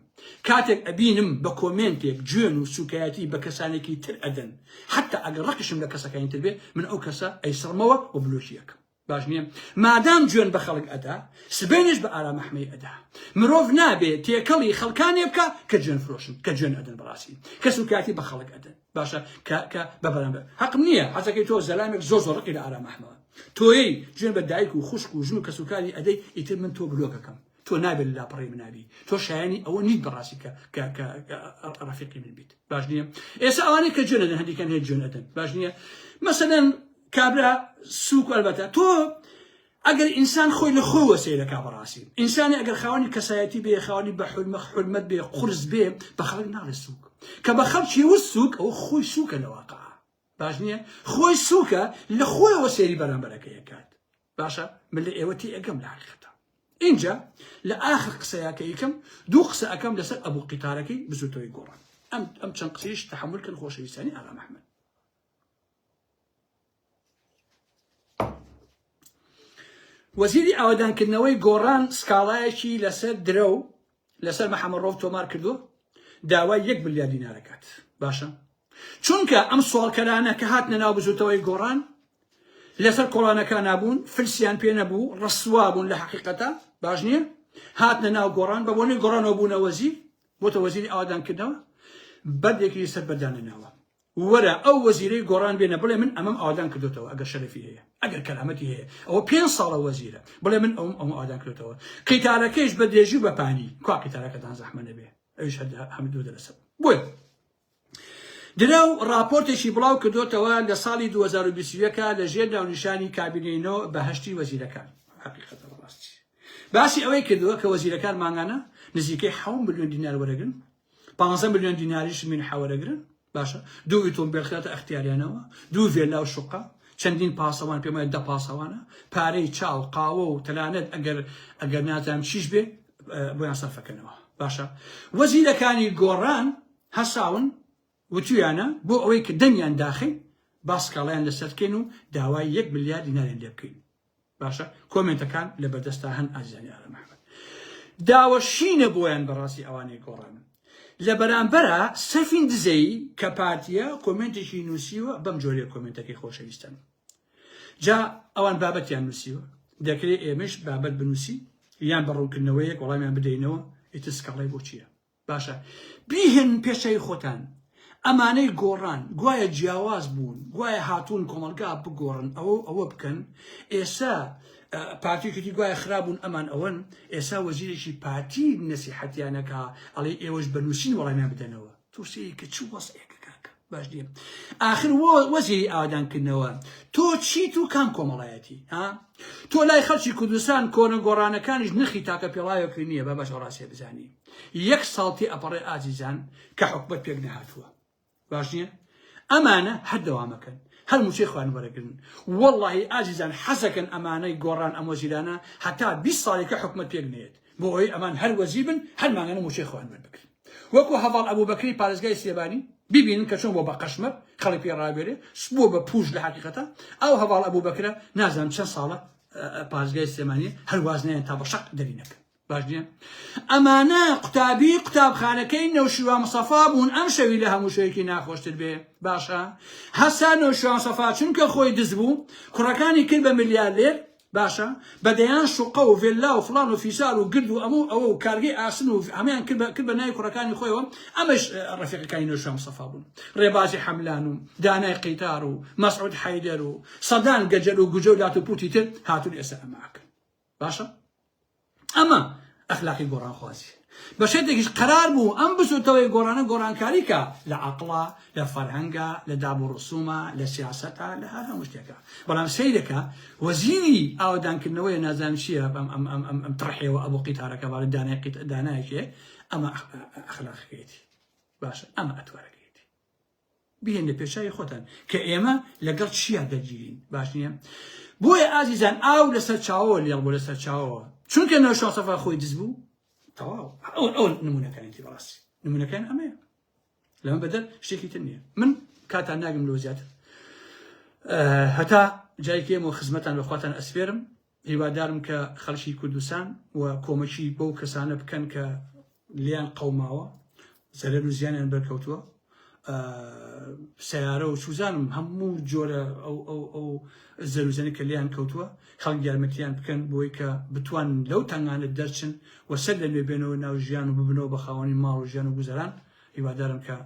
کاتێک ئەبینم بە کۆمنتێک گوێن و سوکایەتی بە کەسانێکی تر ئەدەن حتا ئەگەر ڕقشم لە کەسەکانی تر بێ من ئەو کەسە ئەیسڕمەوە و بلۆشیەکەم باش نییە مادام گوێن بە خەڵک ئەدا سبێنش بە ئارامەحمەی ئەدا مرۆڤ نابێت تێکەڵی خەڵکانێ بکە کە گوێن فرۆشن کە گوێن ئەدەن بەڕاستی کە سوکایەتی بە خەڵک ئەدەن باشە کە بە بەرامبەر حەقم نییە حەزەکەی تۆ زەلامێک زۆر ڕقی لە ئارامەحمەوە تۆی گوێن بە دایک و خوشک و ژن و کە سوکاری ئەدەی ئیتر من تۆ بلۆکەکەم تۆ نابێت لە لاپەڕی منابی تۆ شایانی ئەوە نیت بەڕاستی کە ڕەفیقی من بیت باش نییە ئێستا ئەوانەی کە گوێن ئەدەن هەندێکیان هەیە گوێن ئەدەن باش نییە مەسەلەن کابرا سووک ئەلبەتە تۆ ئەگەر ئینسان خۆی لە خۆی وەسەی دەکا بەڕاستی ئینسانی ئەگەر خاوەنی کەسایەتی بێ خاوەنی بە حورمەت بێ قورس بێ بە خەڵک ناڵێ سووک کە بە خەڵکی وت سووک ئەوە خۆی سووکە لە واقع باش نییە خۆی سووکە لە خۆیەوە سێری بەرامبەرەکەی ئەکات باشە من لە ئێوە تی ئەگەم لە حەقیقەتە اینجا لە ئاخر قسەیەکە یەکەم دوو قسە ئەەکەم لەسەر ئەبوو قیتارەکەی بزوتەوەی گۆڕان ئەم چەند قسەیش تەحملکردن خۆشەویستانی ئاغا محەممەد. وەزیری ئاوادانکردنەوەی گۆڕان سکاڵایەکی لەسەر درە و لەسەر مەحەممەد تۆمار کردووە داوای 1 ملیار دینارەکات باشە چونکە ئەم سوالکەرانە کە هاتنە ناو بزوتەوەی گۆڕان لەسەر کۆڵانەکان نابوون فرسیان پێ نەبوو ڕەسوا بوون لە حەقیقەتە باش نییە هاتنە ناو گۆڕان بە بۆنەی گۆڕانەوە بوونە وەزیر بۆتە وەزیری ئاوادانکردنەوە بەردێکی سەر بەردانەناوە وەرە ئەو وەزیرەی گۆڕان بێنە بڵێ من ئەمەم ئاوادان کردوتەوە ئەگەر شەرەفی هەیە ئەگەر کەرامەتی هەیە ئەوە 5 ساڵە وەزیرە بڵێ من ئەم ئاوادان کردوتەوە قیتارەکەیش بە درێژی و بە پانی کوا قیتارەکەتان زەحمە نەبێ ئەویش هەموو دەرەسە بۆیە درەو راپۆرتێکی بڵاو کردوتەوە لە ساڵی 2021 لە ژێر ناونیشانی کابینەوە بەهشتی وەزیرەکان حقیقەتە ڕاستی باسی ئەوەی کردووە کە وەزیرەکان مانگانە نزیکەی 7 ملیۆن دینار وەرەگرن 15 ملیۆن دیناریش من حەوەرەگرن باشە دوو ئۆتۆمبیل خاتە اختیاریانەوە دوو ڤێلا و شوقە چەندین پاسەوان پێم وایە 10 پاسەوانە پارەی چاو قاوە و تەنانەت ئەگەر نازانم چیش بێ بۆیان سەرفەکەنەوە باشە وەزیرەکانی گۆڕان هەساون وتویانە بۆ ئەوەی کە دەنگیان داخی باسکاڵیان لەسەرکەین و داوای 1 ملیار دیناریان لێ بکەین باشە کۆمنتەکان لە بەردەستا هەن ئازیزانی ئاغا محەممەد داوەشینە بۆیان بەڕاستی ئەوانەی گۆڕان لە بەرامبەرە سەفین دزەی کە پارتیە کۆمنتێکی نووسیوە بەم جۆرە کۆمنتەکەی خۆشەویستن جا ئەوان بابەتیان نووسیوە دەکرێت ئێمەش بابەت بنووسی یان بەڕوونکردنەوەیەک وەڵامیان بدەینەوە ئیتر سکاڵای بۆ چییە باشە بیهێن پێشەی خۆتان ئەمانەی گۆڕان گوایە جیاواز بوون گوایە هاتوون کۆمەلگا بگۆڕن ئەوە بکەن ئێستا پارتیکردی گوایە خراببوون ئەمان ئەوەن ئێستا وەزیرێکی پارتی نەسیحەتیانەکە ئەڵێ ئێوەش بەنووسین وەڵامیان بدەنەوە تووسەیە کە چوو وەسەیەکە کاکە باش دیێ ئاخر وەزیری ئاوادانکردنەوە تۆ چیت و کام کۆمەڵایەتی تۆ لای خەڵکی کوردستان کۆنە گۆڕانەکانیش نرخی تاکە پێڵایەکە نییە بە باش ڕاستیە بزانی 1 ساڵتی ئەپەڕێ ئازیزان کە حکومەت پێک نەهاتووە باش نییە ئەمانە هەر دەوامەکەن هەر موچەی خوان وەرەگرن وەڵڵاهی ئازیزان حەزەکەن ئەمانەی گۆڕان ئەم وەزیرانە هەتا 20 ساڵێکە حکومەت پێک نێت بۆ ئەوەی ئەمان هەر وەزیر بن هەر مانگانە موچەی خوان وەربگرن وەکو هەڤاڵ ئەبوبەکری پارێزگای سێبانی ببینن کە چۆن بۆ بە قەشمەر خەڵی پێ ڕابێرێ بۆ بە پوش لە حەقیقەتە ئەو هەڤاڵ ئەبوبەکرە نازانم چەند ساڵە پارێزگای سێمانیە هەر وازنیان تا بە شەق دەرینەکە باش نییە ئەمانە قوتابی قوتابخانەکەی نەوشیروان مستەفا بوون ئەم شەوی لە هەموو شوێکی ناخۆشتر بێ باشە هەستا نەوشیروان مستەفا چونکە خۆی دز بوو کوڕەکانی کرد بە ملیارلێر باشە بەدەیان شوقە و ڤێلا و فڵان و فیسار و گرد و ئەوە و کارگەی ئاسن و هەمیان کرد بە ناوی کوڕەکانی خۆیەوە ئەمەش ڕەفیقەکانی نەوشیروان مستەفا بوون ڕێبازی حەملان و دانای قیتار و مەسعود حەیدەر و سەدان گەجەل و گوجە و لات و پوتی تر هاتوون ئێستا ئەماکەن باشە ئەمە ئەخلاقی گۆڕانخوازی بە شێتێکیش قرار بوو ئەم بزوتەوەی گۆڕانە گۆڕانکاریکە لە عەقڵە لە فەرهەنگە لە دابوڕسوومە لە سیاسەتە لە هەر هەموو شتێکە بەڵام سەیرەکە وەزیری ئاوادانکردنەوەی نازانم چییە ئەم تڕحێەوە ئەبوو قیتارەکە باڵێ دانایەکێ ئەمە ئەخلاقیەتی باشە ئەمە ئەتوارەکەیەتی بهێنە پێشای خۆتان کە ئێمە لەگەڵ چیا دەگیرین باش نییە بۆیە ئازیزان ئاو لەسەر چاوەوە لێڵ بۆ لەسەر چاوەوە چونکە نەوشیروان مستەفا خۆی دز بوو تەواو ئەو نمونونەکانی بەڕاستی نمونونەکان ئەمەیە لەمە بەدەر شتێکی تر نییە من کاتان ناگەم لەوە زیاتر هەتا جایکێم و خزمەتان بەخواتان ئەسپێرم هیوادارم کە خەڵکی کوردستان و کۆمەکی بەو کەسانە بکەن کە لیان قەوماوە زەرەر و زیانیان بەرکەوتووە سیارە و سوزانم هەموو جۆرە ئەو زەروزەنی کە لیان کەوتووە خەڵک یارمەتیان بکەن بۆی کە بتوان لەو تەنگانە دەرچن و سەر لە نوێ بێنەوە ناو ژیان و ببنەوە بە خاوەنی ماڵ و ژیان و گوزەران هیوادارم کە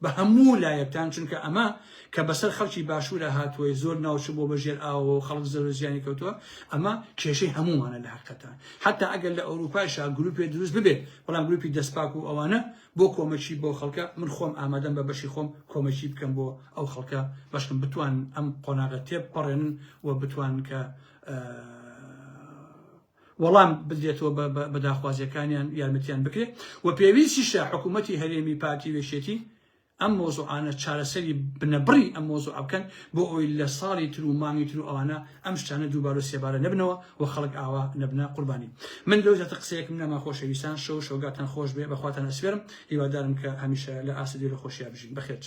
بە هەموو لایەکتان چونکە ئەمە کە بەسەر خەڵکی باشوورە هاتووە زۆر ناوچ بۆ بەژێر ئاوە و خەڵک زەر و زیانی کەوتووە ئەمە کێشەی هەموومانە لە حەقیقەتان حتا ئەگەر لە ئەوروپایشا گروپێ دروست ببێت بەڵام گروپی دەستپاک و ئەوانە بۆ کۆمەکی بۆ خەڵکە من خۆم ئامادەم بە بەشی خۆم کۆمەکی بکەم بۆ ئەو خەڵکە باشم بتوان ئەم قۆناغە تێبپەڕێنن و بتوان کە وەڵام بدرێتەوە بە داخوازیەکانیان یارمەتیان بکرێت و پێویستیشە حکوومەتی هەرێمی پارتی وێشێتی ئەم مۆزوعانە چارەسەری بنەبڕی ئەم مۆزوع بکەن بۆ ئەوی لە ساڵی تر و مانگی تر و ئەوانە ئەم شتانە دووبارە و سێبارە نەبنەوە و خەڵک ئاوا نەبنە قوربانی. من لەو جاتە قسەیەکم نەما خۆشەویستان، شەو شەوگاتان خۆش بێ، بەخواتان ئەسپێرم، هیوادارم کە هەمیشە لە ئاسودی لە خۆشییا بژین. بەخێر.